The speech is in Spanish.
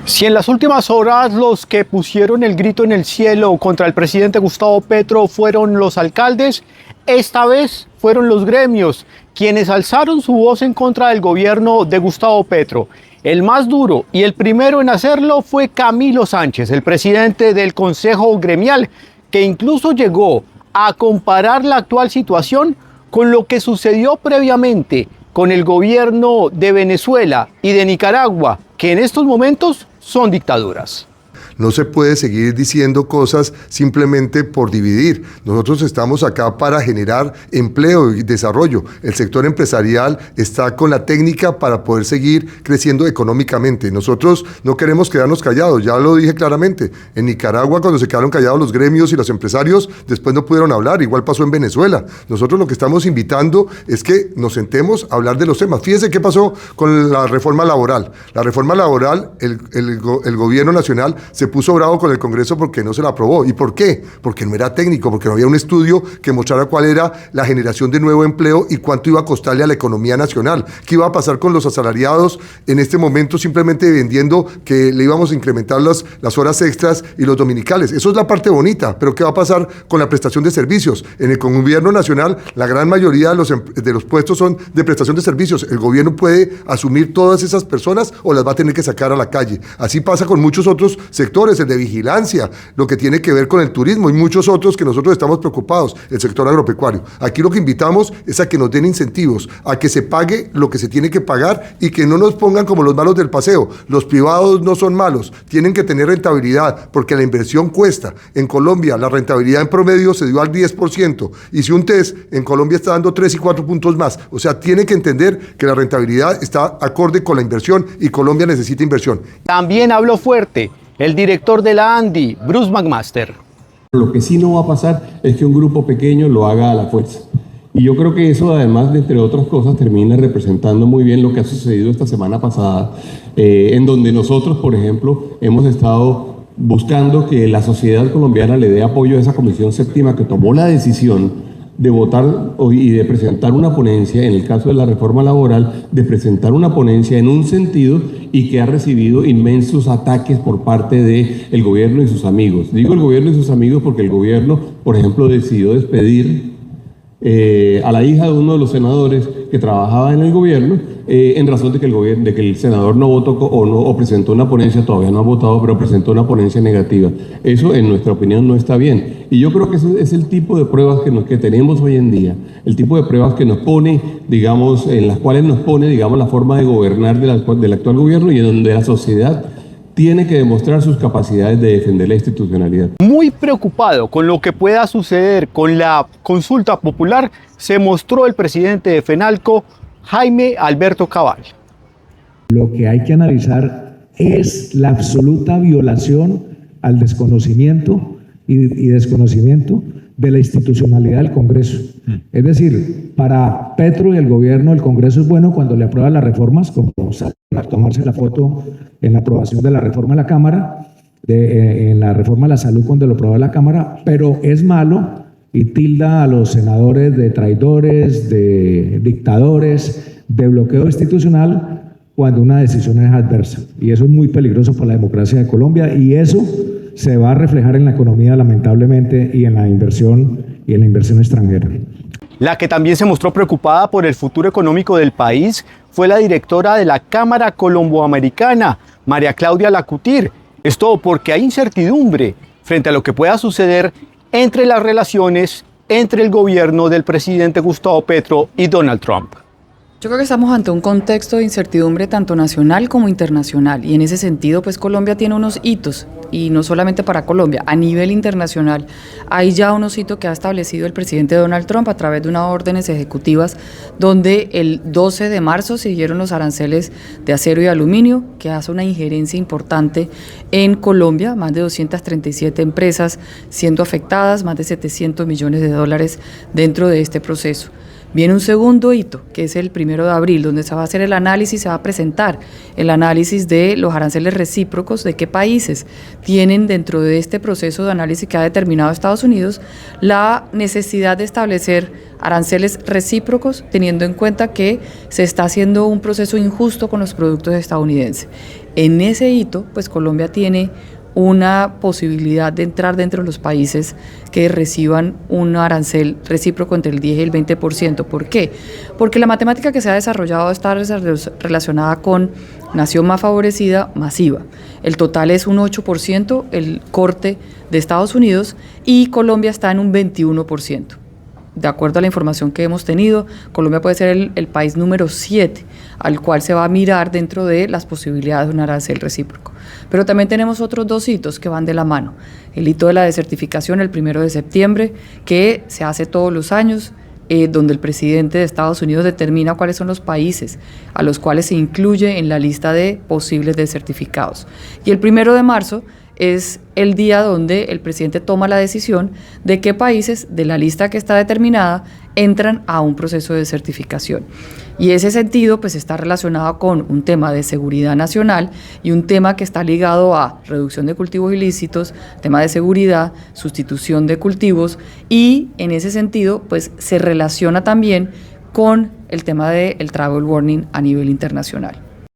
Si en las últimas horas los que pusieron el grito en el cielo contra el presidente Gustavo Petro fueron los alcaldes, esta vez fueron los gremios quienes alzaron su voz en contra del gobierno de Gustavo Petro. El más duro y el primero en hacerlo fue Camilo Sánchez, el presidente del Consejo Gremial, que incluso llegó a comparar la actual situación con lo que sucedió previamente con el gobierno de Venezuela y de Nicaragua, que en estos momentos son dictaduras. No se puede seguir diciendo cosas simplemente por dividir. Nosotros estamos acá para generar empleo y desarrollo. El sector empresarial está con la técnica para poder seguir creciendo económicamente. Nosotros no queremos quedarnos callados, ya lo dije claramente. En Nicaragua, cuando se quedaron callados los gremios y los empresarios, después no pudieron hablar. Igual pasó en Venezuela. Nosotros lo que estamos invitando es que nos sentemos a hablar de los temas. Fíjense qué pasó con la reforma laboral. La reforma laboral, el gobierno nacional se puso bravo con el Congreso porque no se la aprobó. ¿Y por qué? Porque no era técnico, porque no había un estudio que mostrara cuál era la generación de nuevo empleo y cuánto iba a costarle a la economía nacional. ¿Qué iba a pasar con los asalariados en este momento simplemente vendiendo que le íbamos a incrementar las horas extras y los dominicales? Eso es la parte bonita, pero ¿qué va a pasar con la prestación de servicios? En el gobierno nacional, la gran mayoría de los puestos son de prestación de servicios. El gobierno puede asumir todas esas personas o las va a tener que sacar a la calle. Así pasa con muchos otros sectores, el de vigilancia, lo que tiene que ver con el turismo y muchos otros que nosotros estamos preocupados, el sector agropecuario. Aquí lo que invitamos es a que nos den incentivos, a que se pague lo que se tiene que pagar y que no nos pongan como los malos del paseo. Los privados no son malos, tienen que tener rentabilidad porque la inversión cuesta. En Colombia la rentabilidad en promedio se dio al 10% y si un test en Colombia está dando 3 y 4 puntos más, o sea, tienen que entender que la rentabilidad está acorde con la inversión y Colombia necesita inversión. También habló fuerte el director de la ANDI, Bruce McMaster. Lo que sí no va a pasar es que un grupo pequeño lo haga a la fuerza. Y yo creo que eso, además de entre otras cosas, termina representando muy bien lo que ha sucedido esta semana pasada, en donde nosotros, por ejemplo, hemos estado buscando que la sociedad colombiana le dé apoyo a esa Comisión Séptima que tomó la decisión de votar y de presentar una ponencia, en el caso de la reforma laboral, de presentar una ponencia en un sentido y que ha recibido inmensos ataques por parte del gobierno y sus amigos. Digo el gobierno y sus amigos porque el gobierno, por ejemplo, decidió despedir a la hija de uno de los senadores que trabajaba en el gobierno en razón de que el senador no votó o presentó una ponencia, todavía no ha votado, pero presentó una ponencia negativa. Eso, en nuestra opinión, no está bien. Y yo creo que ese es el tipo de pruebas que tenemos hoy en día, el tipo de pruebas que nos pone, digamos, en las cuales nos pone, digamos, la forma de gobernar del actual gobierno y en donde la sociedad tiene que demostrar sus capacidades de defender la institucionalidad. Muy preocupado con lo que pueda suceder con la consulta popular, se mostró el presidente de FENALCO, Jaime Alberto Cabal. Lo que hay que analizar es la absoluta violación al desconocimiento y desconocimiento de la institucionalidad del Congreso. Es decir, para Petro y el gobierno, el Congreso es bueno cuando le aprueba las reformas, como a tomarse la foto en la aprobación de la reforma de la Cámara, en la reforma de la salud cuando lo aprueba la Cámara, pero es malo y tilda a los senadores de traidores, de dictadores, de bloqueo institucional cuando una decisión es adversa. Y eso es muy peligroso para la democracia de Colombia y eso se va a reflejar en la economía lamentablemente y en la inversión extranjera. La que también se mostró preocupada por el futuro económico del país fue la directora de la Cámara Colomboamericana, María Claudia Lacutir. Esto porque hay incertidumbre frente a lo que pueda suceder entre las relaciones entre el gobierno del presidente Gustavo Petro y Donald Trump. Yo creo que estamos ante un contexto de incertidumbre tanto nacional como internacional y en ese sentido pues Colombia tiene unos hitos y no solamente para Colombia, a nivel internacional hay ya unos hitos que ha establecido el presidente Donald Trump a través de unas órdenes ejecutivas donde el 12 de marzo se dieron los aranceles de acero y aluminio que hace una injerencia importante en Colombia, más de 237 empresas siendo afectadas, más de 700 millones de dólares dentro de este proceso. Viene un segundo hito, que es el 1 de abril, donde se va a hacer el análisis, se va a presentar el análisis de los aranceles recíprocos, de qué países tienen dentro de este proceso de análisis que ha determinado Estados Unidos la necesidad de establecer aranceles recíprocos, teniendo en cuenta que se está haciendo un proceso injusto con los productos estadounidenses. En ese hito, pues Colombia tiene una posibilidad de entrar dentro de los países que reciban un arancel recíproco entre el 10 y el 20%. ¿Por qué? Porque la matemática que se ha desarrollado está relacionada con nación más favorecida, masiva. El total es un 8%, el corte de Estados Unidos, y Colombia está en un 21%. De acuerdo a la información que hemos tenido, Colombia puede ser el país número 7 al cual se va a mirar dentro de las posibilidades de un arancel recíproco. Pero también tenemos otros 2 hitos que van de la mano. El hito de la desertificación el 1 de septiembre, que se hace todos los años, donde el presidente de Estados Unidos determina cuáles son los países a los cuales se incluye en la lista de posibles desertificados. Y el 1 de marzo es el día donde el presidente toma la decisión de qué países de la lista que está determinada entran a un proceso de desertificación. Y ese sentido pues está relacionado con un tema de seguridad nacional y un tema que está ligado a reducción de cultivos ilícitos, tema de seguridad, sustitución de cultivos, y en ese sentido pues se relaciona también con el tema del travel warning a nivel internacional.